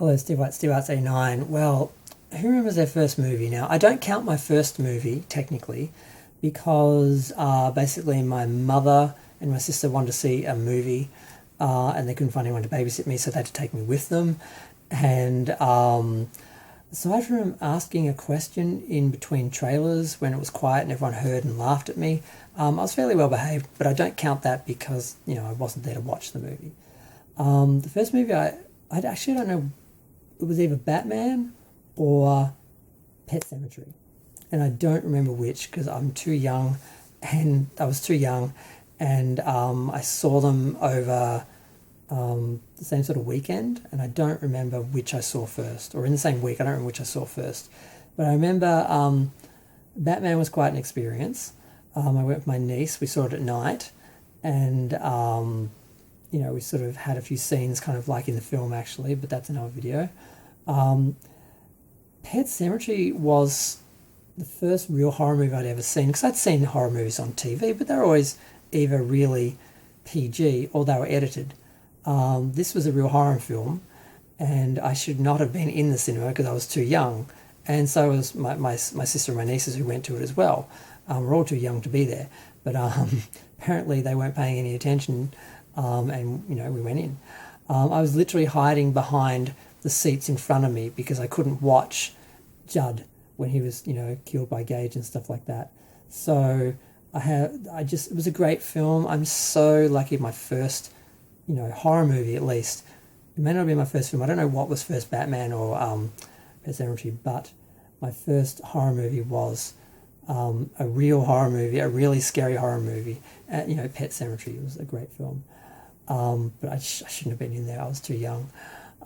Hello, Steve White, Steve Arts 89. Well, who remembers their first movie? Now, I don't count my first movie, technically, because basically my mother and my sister wanted to see a movie and they couldn't find anyone to babysit me, so they had to take me with them. And aside from asking a question in between trailers when it was quiet and everyone heard and laughed at me, I was fairly well behaved, but I don't count that because, I wasn't there to watch the movie. The first movie I actually don't know, it was either Batman or Pet Sematary. And I don't remember which because I'm too young and I was too young and I saw them over the same sort of weekend and I don't remember which I saw first, or in the same week, I don't remember which I saw first. But I remember Batman was quite an experience. I went with my niece, we saw it at night and we sort of had a few scenes kind of like in the film actually, but that's another video. Pet Sematary was the first real horror movie I'd ever seen, because I'd seen horror movies on TV, but they were always either really PG or they were edited. This was a real horror film, and I should not have been in the cinema because I was too young, and so was my sister and my nieces who went to it as well. We're all too young to be there, but apparently they weren't paying any attention, and we went in. I was literally hiding behind the seats in front of me because I couldn't watch Judd when he was, killed by Gage and stuff like that. So it was a great film. I'm so lucky. My first, horror movie at least. It may not be my first film. I don't know what was first, Batman or Pet Sematary, but my first horror movie was a real horror movie, a really scary horror movie. Pet Sematary was a great film. But I shouldn't have been in there. I was too young.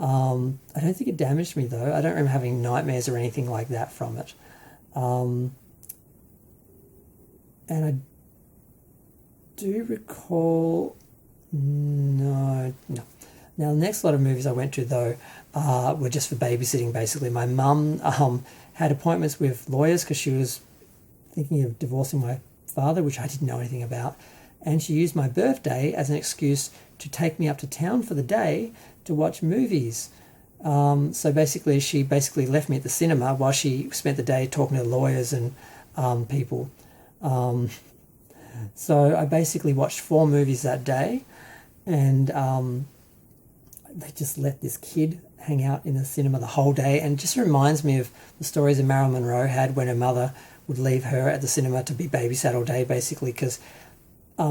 I don't think it damaged me though. I don't remember having nightmares or anything like that from it. And I do recall... No. Now, the next lot of movies I went to though were just for babysitting basically. My mum had appointments with lawyers because she was thinking of divorcing my father, which I didn't know anything about. And she used my birthday as an excuse to take me up to town for the day to watch movies. So basically, she left me at the cinema while she spent the day talking to lawyers and people. So I basically watched 4 movies that day, and they just let this kid hang out in the cinema the whole day, and it just reminds me of the stories that Marilyn Monroe had when her mother would leave her at the cinema to be babysat all day, basically, because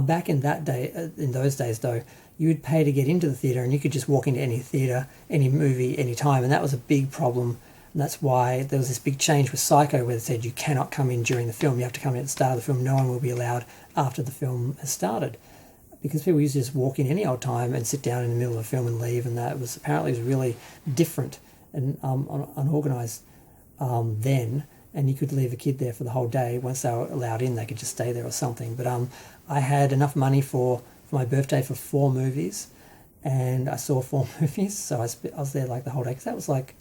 back in those days though, you would pay to get into the theatre and you could just walk into any theatre, any movie, any time, and that was a big problem. And that's why there was this big change with Psycho where they said you cannot come in during the film, you have to come in at the start of the film, no one will be allowed after the film has started. Because people used to just walk in any old time and sit down in the middle of a film and leave, and that was apparently really different and unorganised then, and you could leave a kid there for the whole day. Once they were allowed in, they could just stay there or something. But I had enough money for my birthday for 4 movies, and I saw 4 movies, so I was there like the whole day, because that was like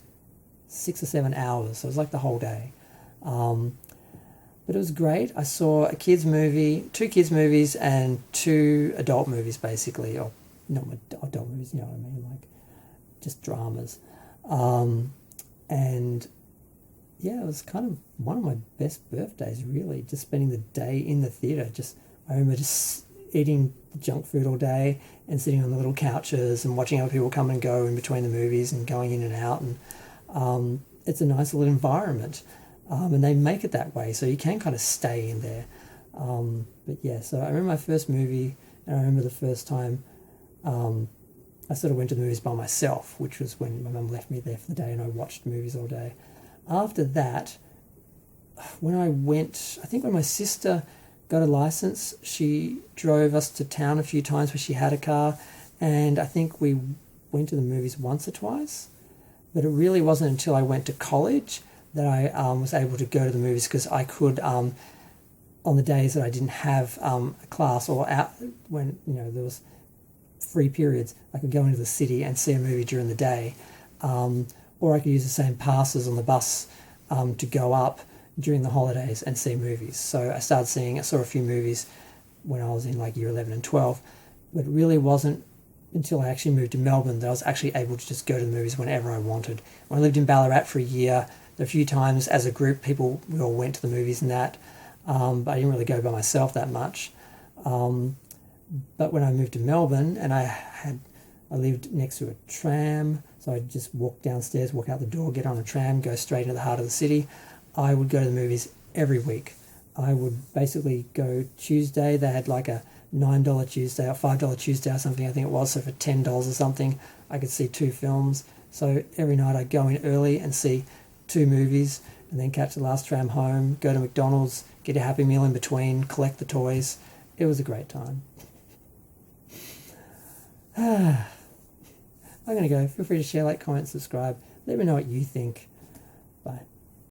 6 or 7 hours, so it was like the whole day. But it was great. I saw a kids movie, 2 kids movies, and 2 adult movies, basically, or not adult movies, you know what I mean, like just dramas. And yeah, it was kind of one of my best birthdays, really, just spending the day in the theatre. I remember just eating junk food all day and sitting on the little couches and watching other people come and go in between the movies and going in and out. And it's a nice little environment. And they make it that way, so you can kind of stay in there. But yeah, so I remember my first movie, and I remember the first time I sort of went to the movies by myself, which was when my mum left me there for the day and I watched movies all day. After that, when I went, I think when my sister got a license, she drove us to town a few times where she had a car, and I think we went to the movies once or twice. But it really wasn't until I went to college that I was able to go to the movies, because I could, on the days that I didn't have a class, or out when there was free periods, I could go into the city and see a movie during the day, or I could use the same passes on the bus to go up during the holidays and see movies. So I saw a few movies when I was in like year 11 and 12, but it really wasn't until I actually moved to Melbourne that I was actually able to just go to the movies whenever I wanted. When I lived in Ballarat for a year, a few times as a group, we all went to the movies and that, but I didn't really go by myself that much. But when I moved to Melbourne and I lived next to a tram, so I'd just walk downstairs, walk out the door, get on a tram, go straight into the heart of the city. I would go to the movies every week. I would basically go Tuesday. They had like a $9 Tuesday or $5 Tuesday or something, I think it was. So for $10 or something, I could see 2 films. So every night I'd go in early and see 2 movies and then catch the last tram home, go to McDonald's, get a Happy Meal in between, collect the toys. It was a great time. I'm going to go. Feel free to share, like, comment, subscribe. Let me know what you think. Bye.